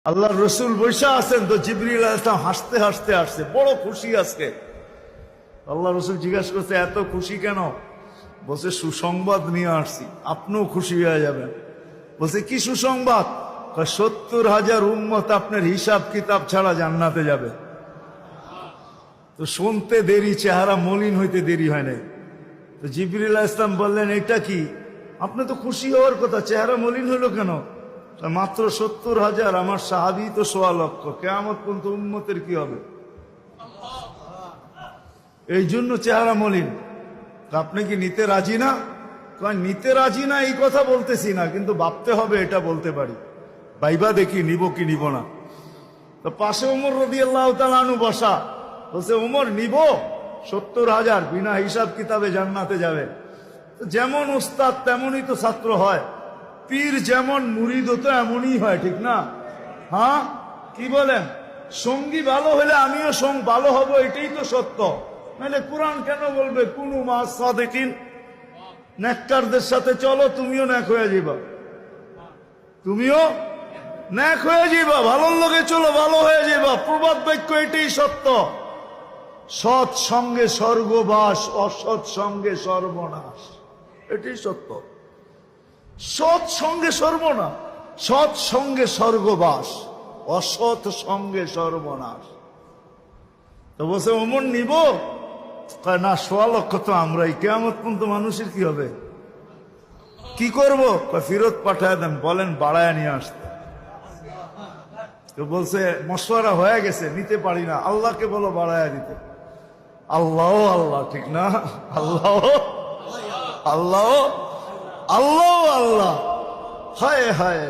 আল্লাহ রসুল বৈশা আছেন তো জিবরিল আলাইহিস সালাম হাসতে হাসতে আসছে, বড় খুশি আজকে। আল্লাহ রসুল জিজ্ঞাসা করছে এত খুশি কেন? বলছে সুসংবাদ নিয়ে আসছি, আপনিও খুশি হয়ে যাবেন। বলছে কি সুসংবাদ? 70,000 উম্মত আপনার হিসাব কিতাব ছাড়া জান্নাতে যাবে। তো শুনতে দেরি, চেহারা মলিন হইতে দেরি হয় নাই। তো জিবরিল আলাইহিস সালাম বললেন এটা কি? আপনি তো খুশি হওয়ার কথা, চেহারা মলিন হলো কেন? মাত্র 70,000, আমার সাহাবী তো 1.25 লক্ষ, কিয়ামত পর্যন্ত উম্মতের কি হবে? এই জন্য চেহারা মলিন। আপনি কি নিতে রাজি না? নিতে রাজি না এই কথা বলতেছি না, কিন্তু ভাবতে হবে এটা বলতে পারি। ভাইবা দেখি নিব কি নিব না। তো পাশে ওমর রাদিয়াল্লাহু তাআলা আনহু বসা, বলছে ওমর নিব 70,000, বিনা হিসাব কিতাবে জান্নাতে যাবে। যেমন উস্তাদ তেমনই তো ছাত্র হয়, পীর যেমন মুরিদ তো এমনই হয়, ঠিক না? হ্যাঁ, কি বলেন? সঙ্গী ভালো হলে আমিও ভালো হব, এটাই তো সত্য। নাহলে কোরআন কেন বলবে কুনু মা সাদিকিন? নেককারদের সাথে চলো, তুমিও নেক হয়ে যাবা, তুমিও নেক হয়ে যাবা। ভালোর লোকে চলো, ভালো হয়ে যাবা। প্রবাদ বাক্য এটাই সত্য। সৎ সঙ্গে স্বর্গবাস, অসৎ সঙ্গে সর্বনাশ, এটাই সত্য। সৎ সঙ্গে সর্বনাশ, সৎ সঙ্গে স্বর্গবাস, অসৎ সঙ্গে সর্বনাশ। তো বলছে ওমর নিব না? 1.25 লক্ষ তো আমরাই, কিয়ামত পর্যন্ত মানুষের কি হবে? কি করবো? ফেরত পাঠায় দেন, বলেন বাড়ায় নিয়ে আসতে। তো বলছে মশওয়ারা হয়ে গেছে, নিতে পারি না, আল্লাহকে বলো বাড়ায় দিতে। আল্লাহ আল্লাহ, ঠিক না? আল্লাহ আল্লাহ আল্লাহ আল্লাহ, হায় হায়।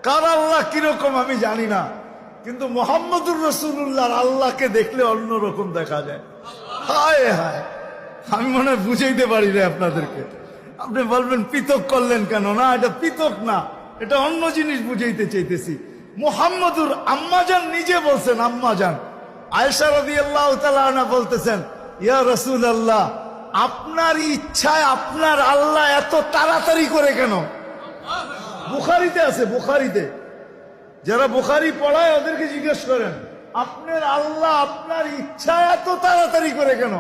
কার আল্লাহ কিরকম আমি জানি না, কিন্তু মুহাম্মদুর রাসূলুল্লাহর আল্লাহকে দেখলে অন্যরকম দেখা যায়। হায় হায়, আমি মনে হয় বুঝাইতে পারি না আপনাদেরকে। আপনি বলবেন পৃথক করলেন কেন? না, এটা পৃথক না, এটা অন্য জিনিস বুঝাইতে চাইতেছি। মুহাম্মদুর আম্মাজান নিজে বলছেন, আম্মাজান আয়েশা রাদিয়াল্লাহু তাআলা আনহা বলতেছেন, ইয়া রাসূলুল্লাহ, আপনার ইচ্ছায় আপনার আল্লাহ এত তাড়াতাড়ি করে কেন? বুখারীতে আছে, বুখারীতে। যারা বুখারী পড়ায় ওদেরকে জিজ্ঞেস করেন, আপনার আল্লাহ আপনার ইচ্ছায় এত তাড়াতাড়ি করে কেন?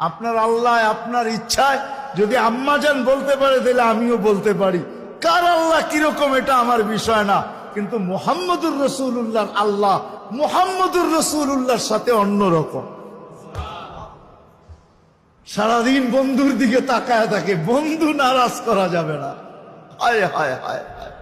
আপনার আল্লাহ আপনার ইচ্ছায় যদি আম্মাজান বলতে পারে, তাহলে আমিও বলতে পারি। কার আল্লাহ কিরকম এটা আমার বিষয় না, কিন্তু মুহাম্মদুর রাসূলুল্লাহর আল্লাহ মুহাম্মদুর রাসূলুল্লাহর সাথে অন্যরকম। সারাদিন বন্ধুর দিকে তাকায় থাকে, বন্ধু নারাজ করা যাবে না। হায় হায় হায় হায়।